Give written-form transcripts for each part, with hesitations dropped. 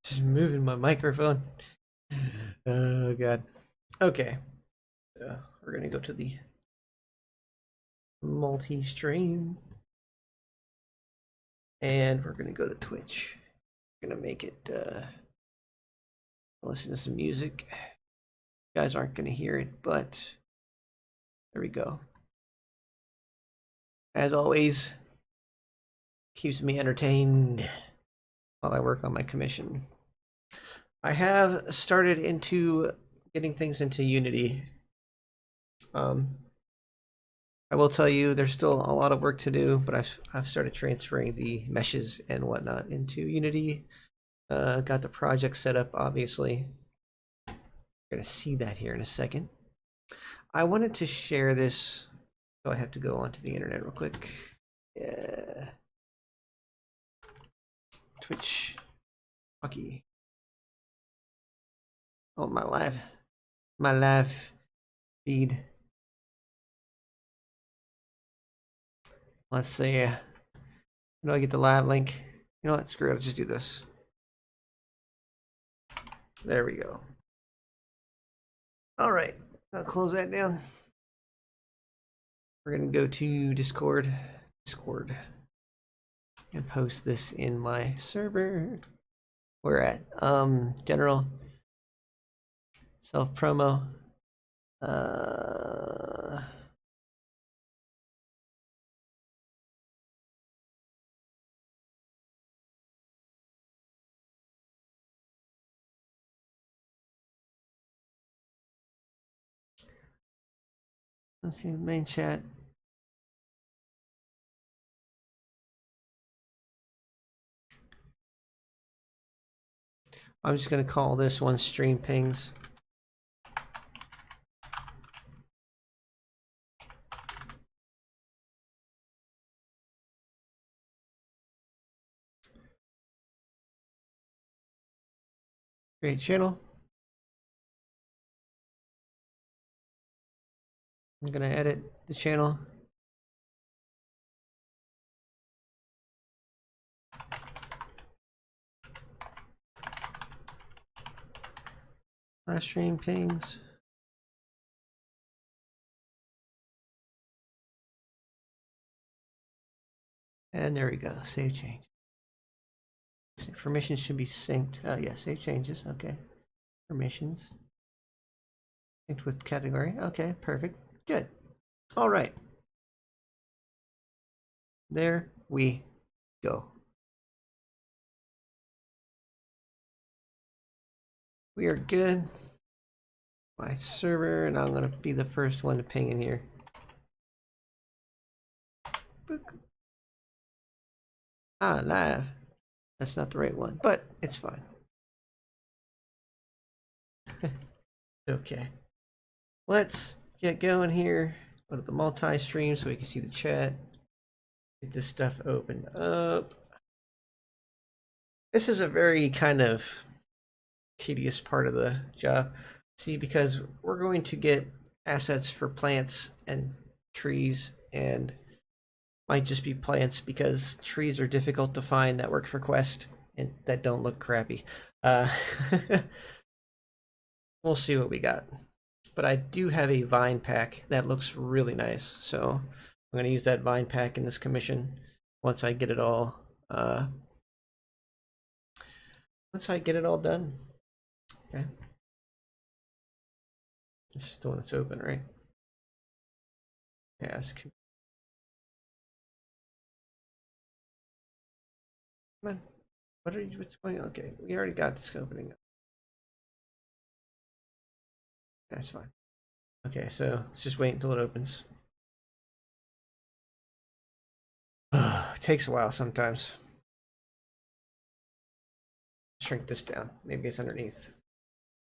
Just moving my microphone. Oh god. Okay. We're gonna go to the multi-stream, and we're gonna go to Twitch. We're gonna make it listen to some music. You guys aren't gonna hear it, but there we go. As always, keeps me entertained while I work on my commission. I have started into getting things into Unity. I will tell you there's still a lot of work to do, but I've started transferring the meshes and whatnot into Unity. Got the project set up, obviously. You're gonna see that here in a second. I wanted to share this, so I have to go onto the internet real quick. Yeah. Twitch. Hockey. Oh, my live feed. Let's see. How do I get the live link? You know what? Screw it. Let's just do this. There we go. All right. I'll close that down. We're going to go to Discord, and post this in my server. We're at general self promo. Let's see the main chat. I'm just going to call this one stream pings. Create channel. I'm going to edit the channel. Last stream pings. And there we go. Save change. Permissions should be synced. Oh yeah, save changes. Okay. Permissions. Synced with category. Okay, perfect. Good. All right. There we go. We are good. My server, and I'm going to be the first one to ping in here. Ah, live. That's not the right one, but it's fine. Okay. Let's get going here. Go to the multi-stream so we can see the chat. Get this stuff opened up. This is a very kind of tedious part of the job. See, because we're going to get assets for plants and trees, and might just be plants because trees are difficult to find that work for Quest and that don't look crappy. We'll see what we got. But I do have a vine pack that looks really nice, so I'm going to use that vine pack in this commission once I get it all done. Okay. This is the one that's open, right? Ask. Come on. What's going on? Okay, we already got this opening up. That's fine. Okay, so let's just wait until it opens. It takes a while sometimes. Shrink this down. Maybe it's underneath.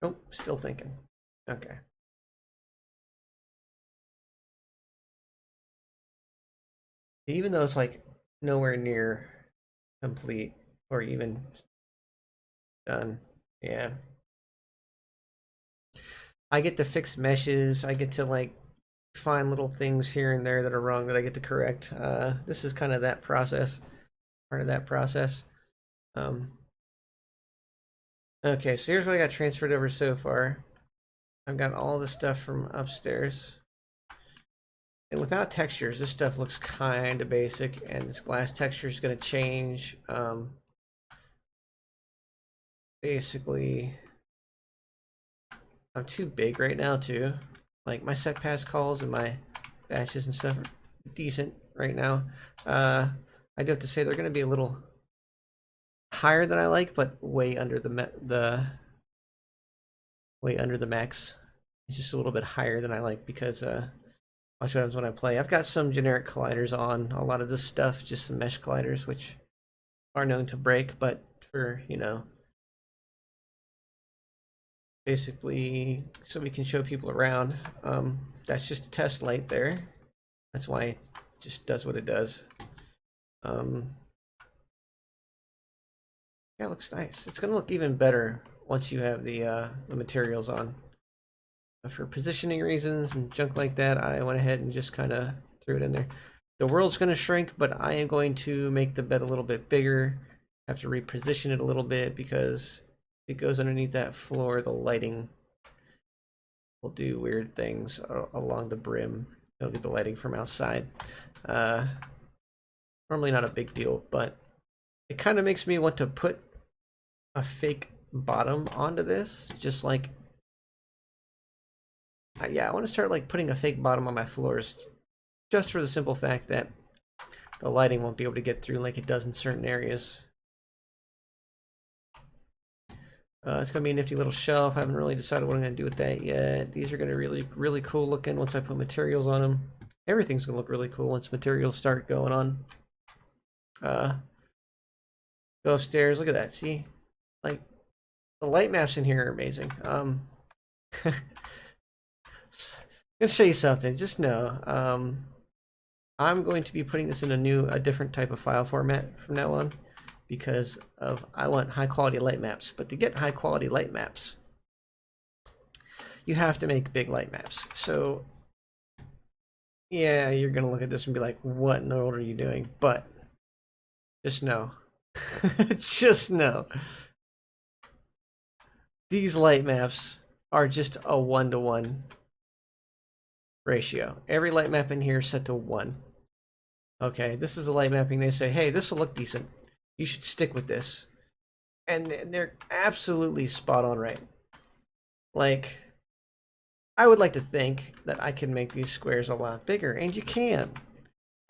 Nope, still thinking. Okay. Even though it's like nowhere near complete or even done. Yeah. I get to fix meshes. I get to like find little things here and there that are wrong that I get to correct. This is kind of that process, part of that process. Um, okay, so here's what I got transferred over so far. I've got all the stuff from upstairs. And without textures, this stuff looks kind of basic, and this glass texture is going to change. Basically, I'm too big right now, too. Like, my set pass calls and my batches and stuff are decent right now. I do have to say they're going to be a little higher than I like, but way under the way under the max. It's just a little bit higher than I like because watch what happens when I play. I've got some generic colliders on a lot of this stuff, just some mesh colliders, which are known to break, but for, you know, basically so we can show people around. That's just a test light there. That's why it just does what it does. Yeah, it looks nice. It's gonna look even better once you have the materials on. But for positioning reasons and junk like that, I went ahead and just kind of threw it in there. The world's gonna shrink, but I am going to make the bed a little bit bigger. Have to reposition it a little bit because if it goes underneath that floor, the lighting will do weird things along the brim. It'll get the lighting from outside. Normally not a big deal, but it kind of makes me want to put a fake bottom onto this, just like yeah, I want to start like putting a fake bottom on my floors, just for the simple fact that the lighting won't be able to get through like it does in certain areas. It's gonna be a nifty little shelf. I haven't really decided what I'm gonna do with that yet. These are gonna really cool looking once I put materials on them. Everything's gonna look really cool once materials start going on. Go upstairs. Look at that. See, like the light maps in here are amazing. Gonna show you something. Just know, I'm going to be putting this in a different type of file format from now on, because of I want high quality light maps. But to get high quality light maps, you have to make big light maps. So yeah, you're gonna look at this and be like, "What in the world are you doing?" But just know, just know, these light maps are just a 1-to-1 ratio. Every light map in here is set to 1. Okay, this is a light mapping. They say, hey, this will look decent. You should stick with this. And they're absolutely spot on right. Like, I would like to think that I can make these squares a lot bigger, and you can.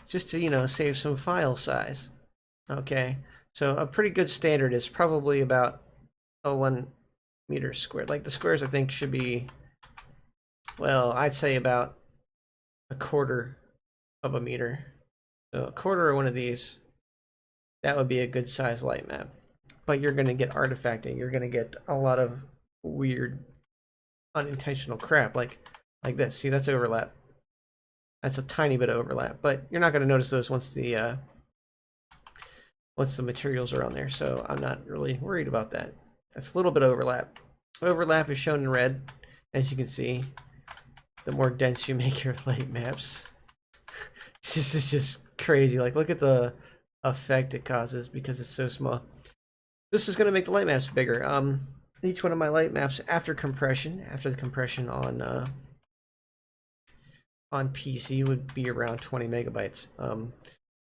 Just to, you know, save some file size. Okay, so a pretty good standard is probably about a 1 meter squared. Like the squares I think should be, well, I'd say about a quarter of a meter. So a quarter of one of these, that would be a good size light map. But you're going to get artifacting. You're going to get a lot of weird, unintentional crap like this. See, that's overlap. That's a tiny bit of overlap, but you're not going to notice those once the materials are on there. So I'm not really worried about that. That's a little bit of overlap. Overlap is shown in red, as you can see. The more dense you make your light maps, it's just crazy. Like, look at the effect it causes because it's so small. This is going to make the light maps bigger. Each one of my light maps after the compression on PC would be around 20 megabytes.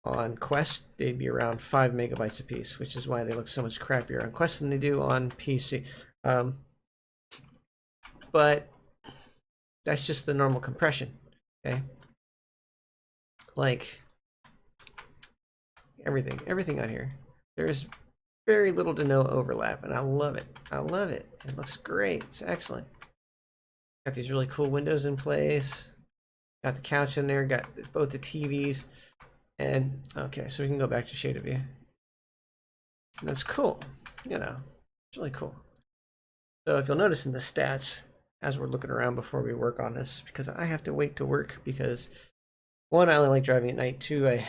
On Quest, they'd be around 5 megabytes a piece, which is why they look so much crappier on Quest than they do on PC. But that's just the normal compression, okay? Like, everything on here. There's very little to no overlap, and I love it. I love it. It looks great. It's excellent. Got these really cool windows in place. Got the couch in there. Got both the TVs. And, okay, so we can go back to shade of view. And that's cool. You know, it's really cool. So if you'll notice in the stats, as we're looking around before we work on this, because I have to wait to work because, one, I only like driving at night. Two, I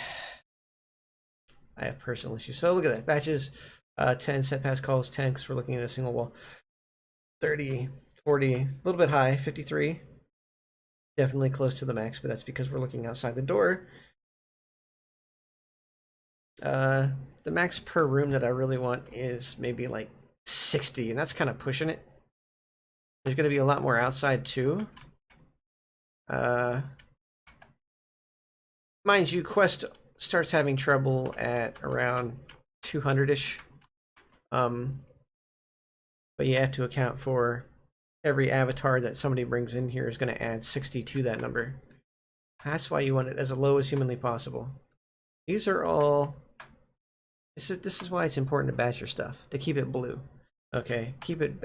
have personal issues. So look at that. Batches, 10, set pass calls 10, because we're looking at a single wall. 30, 40, a little bit high, 53. Definitely close to the max, but that's because we're looking outside the door. The max per room that I really want is maybe like 60, and that's kind of pushing it. There's going to be a lot more outside too. Mind you, Quest starts having trouble at around 200-ish. But you have to account for every avatar that somebody brings in here is going to add 60 to that number. That's why you want it as low as humanly possible. These are all... This is why it's important to batch your stuff, to keep it blue. Okay, keep it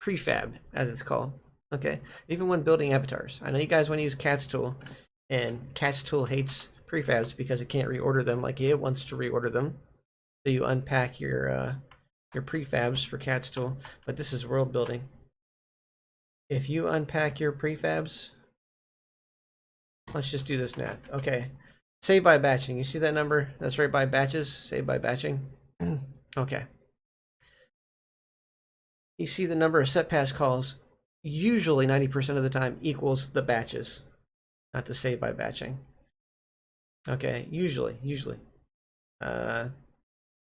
prefab, as it's called. Okay, even when building avatars. I know you guys want to use Cat's Tool, and Cat's Tool hates prefabs because it can't reorder them like it wants to reorder them. So you unpack your prefabs for Cat's Tool, but this is world building. If you unpack your prefabs, let's just do this math. Okay, save by batching. You see that number? That's right by batches. Save by batching. Okay. You see the number of set pass calls, usually 90% of the time equals the batches, not the save by batching. Okay, usually.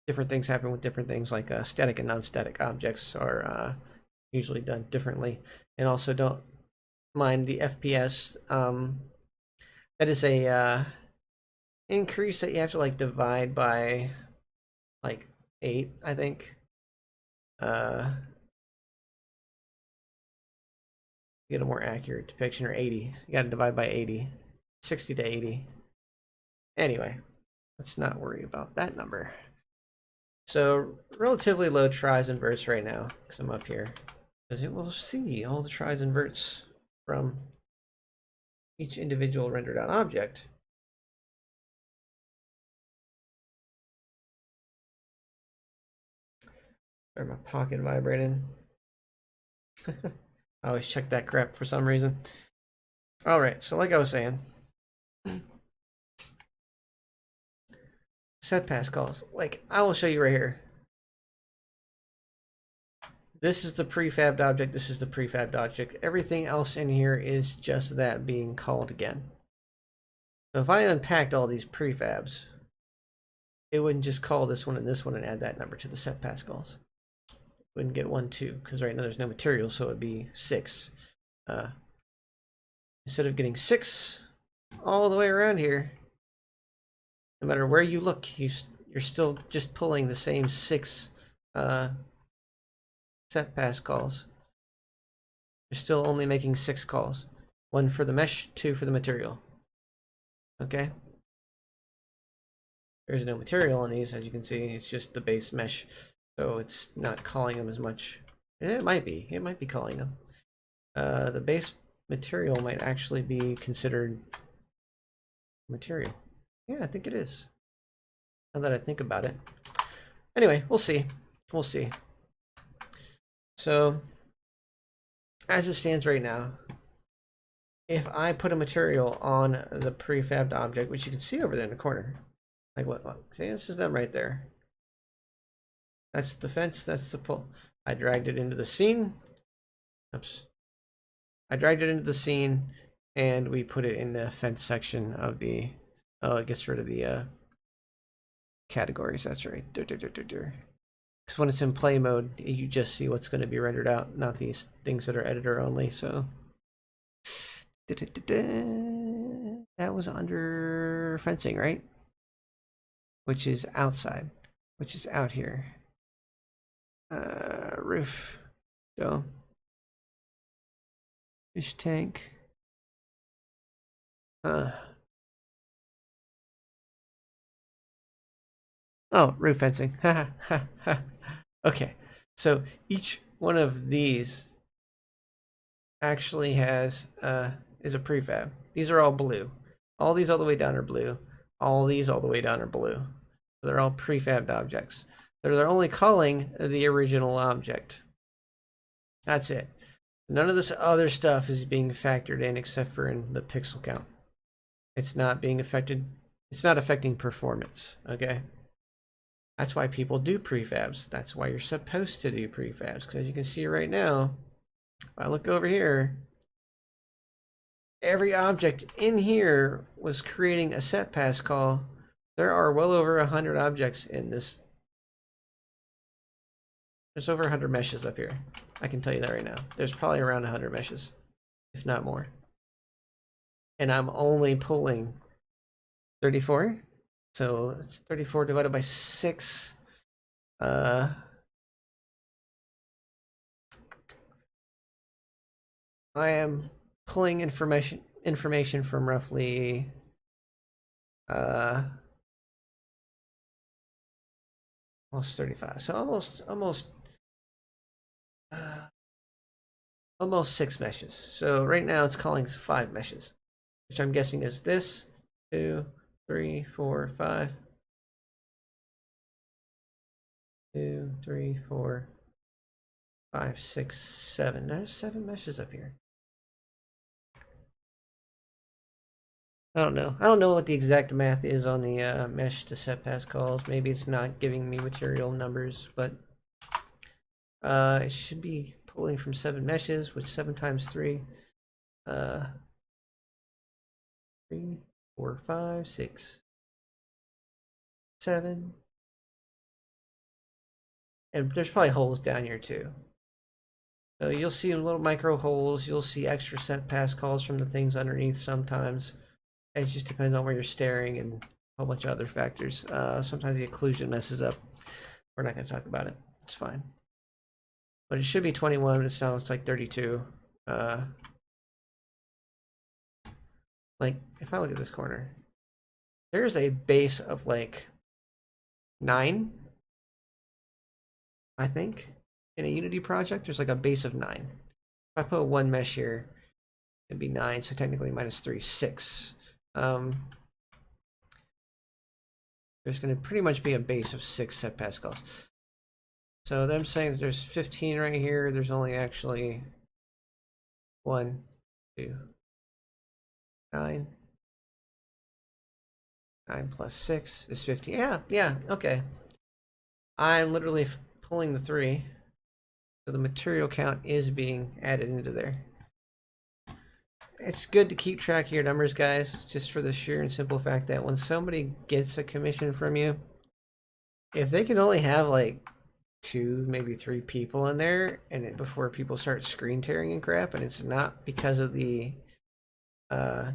Different things happen with different things, like static and non-static objects are usually done differently. And also don't mind the FPS. That is a increase that you have to like divide by like 8, I think. Get a more accurate depiction, or 80. You got to divide by 80. 60 to 80. Anyway, let's not worry about that number. So relatively low tries and verts right now, because I'm up here, because it will see all the tries and verts from each individual rendered out object. Sorry, my pocket vibrating. I always check that crap for some reason. Alright, so like I was saying, set pass calls. Like, I will show you right here. This is the prefabbed object, this is the prefabbed object. Everything else in here is just that being called again. So if I unpacked all these prefabs, it wouldn't just call this one and add that number to the set pass calls. It wouldn't get 1, 2, because right now there's no material, so it'd be 6. Instead of getting 6 all the way around here, no matter where you look, you're still just pulling the same 6 set pass calls. You're still only making 6 calls. 1 for the mesh, 2 for the material. Okay? There's no material on these, as you can see. It's just the base mesh, so it's not calling them as much. It might be. It might be calling them. The base material might actually be considered material. Yeah, I think it is. Now that I think about it. Anyway, we'll see. We'll see. So, as it stands right now, if I put a material on the prefabbed object, which you can see over there in the corner, like what? Look, see, this is them right there. That's the fence, that's the pole. I dragged it into the scene. Oops. I dragged it into the scene, and we put it in the fence section of the... Oh, it gets rid of the categories, that's right. Because when it's in play mode, you just see what's going to be rendered out, not these things that are editor only, so... That was under fencing, right? Which is outside, which is out here. Roof. Go. Fish tank. Oh, roof fencing. Okay, so each one of these actually has is a prefab. These are all blue. All these all the way down are blue. All these all the way down are blue. So they're all prefabbed objects. They're only calling the original object. That's it. None of this other stuff is being factored in except for in the pixel count. It's not being affected. It's not affecting performance, okay? That's why people do prefabs. That's why you're supposed to do prefabs. Because as you can see right now, if I look over here, every object in here was creating a set pass call There are well over 100 objects in this. There's over 100 meshes up here. I can tell you that right now. There's probably around 100 meshes, if not more. And I'm only pulling 34. So it's 34 divided by 6. I am pulling information from roughly almost 35. So almost 6 meshes. So right now it's calling 5 meshes, which I'm guessing is this 2, 3, 4, 5. 2, 3, 4, 5, 6, 7. There's 7 meshes up here. I don't know. I don't know what the exact math is on the mesh to set pass calls. Maybe it's not giving me material numbers, but it should be pulling from 7 meshes, which 7 times 3. 3, 4, 5, 6, 7. And there's probably holes down here too. So you'll see little micro holes. You'll see extra set pass calls from the things underneath sometimes. It just depends on where you're staring and a whole bunch of other factors. Sometimes the occlusion messes up. We're not going to talk about it. It's fine. But it should be 21, but it sounds like 32. Like, if I look at this corner, there's a base of like 9, I think. In a Unity project, there's like a base of 9. If I put 1 mesh here, it'd be 9, so technically minus 3, 6. There's going to pretty much be a base of 6 set pascals. So them saying that there's 15 right here, there's only actually 1, 2, 9. 9 plus 6 is 15. Yeah, okay. I'm literally pulling the 3. So the material count is being added into there. It's good to keep track of your numbers, guys, just for the sheer and simple fact that when somebody gets a commission from you, if they can only have like 2, maybe 3 people in there, and before people start screen tearing and crap, and it's not because of the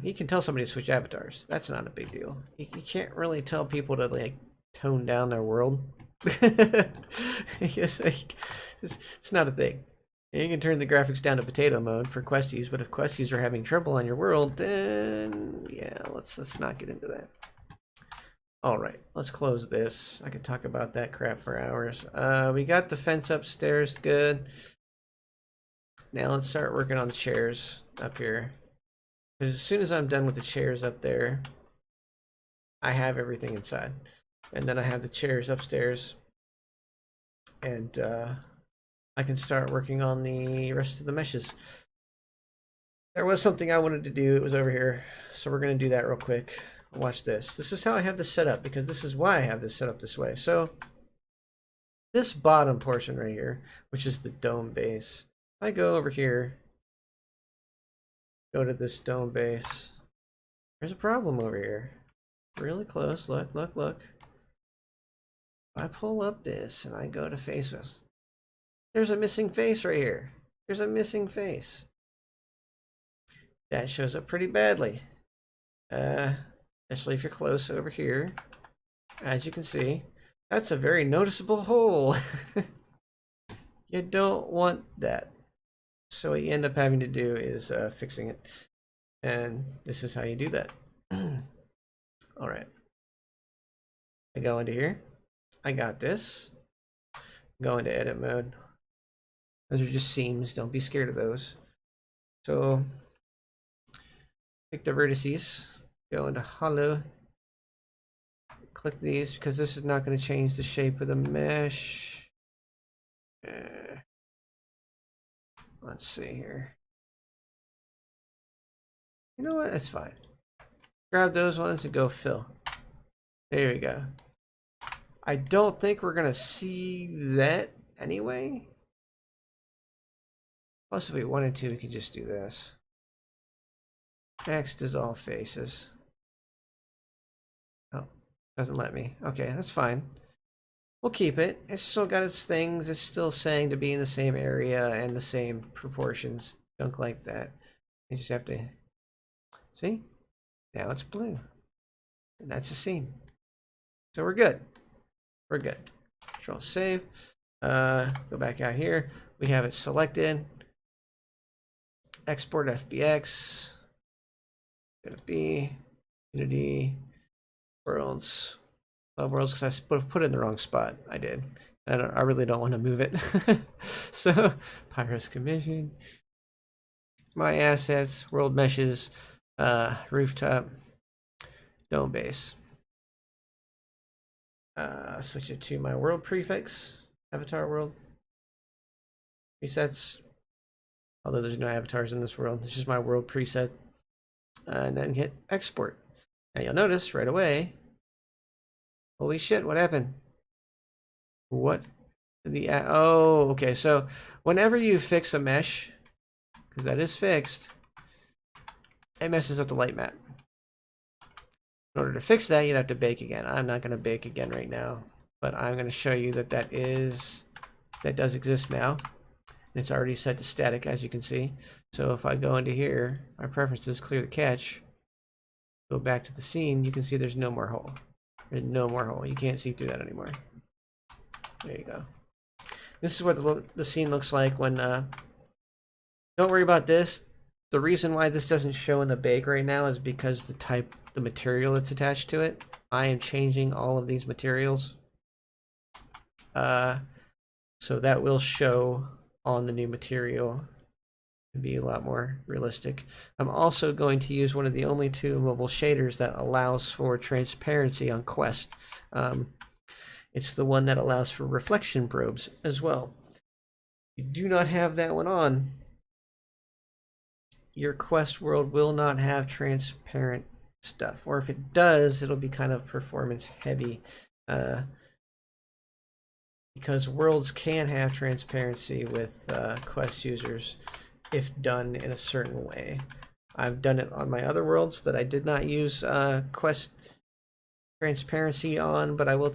you can tell somebody to switch avatars. That's not a big deal. You can't really tell people to like tone down their world. It's not a thing. You can turn the graphics down to potato mode for questies, but if questies are having trouble on your world, then yeah, let's not get into that. All right, let's close this. I could talk about that crap for hours. We got the fence upstairs, good. Now let's start working on the chairs up here. Because as soon as I'm done with the chairs up there, I have everything inside. And then I have the chairs upstairs. And I can start working on the rest of the meshes. There was something I wanted to do. It was over here. So we're going to do that real quick. Watch this. This is how I have this set up, because this is why I have this set up this way. So this bottom portion right here, which is the dome base, I go over here, go to this dome base. There's a problem over here. Really close. Look, look, look. I pull up this and I go to faces. There's a missing face right here. There's a missing face. That shows up pretty badly. Especially if you're close over here. As you can see, that's a very noticeable hole. You don't want that. So what you end up having to do is fixing it. And this is how you do that. All right. I go into here. I got this. Go into edit mode. Those are just seams. Don't be scared of those. So pick the vertices. Go into hollow. Click these because this is not going to change the shape of the mesh. Let's see here. You know what? That's fine. Grab those ones and go fill. There we go. I don't think we're going to see that anyway. Plus, if we wanted to, we could just do this. Next is all faces. Oh, Doesn't let me. Okay, that's fine. We'll keep it. It's still got its things. It's still saying to be in the same area and the same proportions. Junk like that. You just have to... See? Now it's blue. And that's a scene. So we're good. We're good. Control save. Go back out here. We have it selected. Export FBX. Gonna be Unity Worlds. Worlds, because I put it in the wrong spot. I did. I really don't want to move it. So Pyros Commission. My assets. World meshes. Rooftop. Dome base. Switch it to my world prefix. Avatar world. Presets. Although there's no avatars in this world. It's just my world preset. And then hit export. Now you'll notice right away. Holy shit, what happened? What? Oh, okay. So whenever you fix a mesh, because that is fixed, it messes up the light map. In order to fix that, you'd have to bake again. I'm not going to bake again right now, but I'm going to show you that that does exist now. It's already set to static, as you can see. So if I go into here, my preferences, clear the cache, go back to the scene, you can see there's no more hole. There's no more hole. You can't see through that anymore. There you go. This is what the scene looks like when... Don't worry about this. The reason why this doesn't show in the bake right now is because the material that's attached to it. I am changing all of these materials. So that will show on the new material. It'll be a lot more realistic. I'm also going to use one of the only two mobile shaders that allows for transparency on Quest. It's the one that allows for reflection probes as well. If you do not have that one on, your Quest world will not have transparent stuff. Or if it does, it'll be kind of performance heavy. Because worlds can have transparency with Quest users if done in a certain way. I've done it on my other worlds that I did not use Quest transparency on, but I will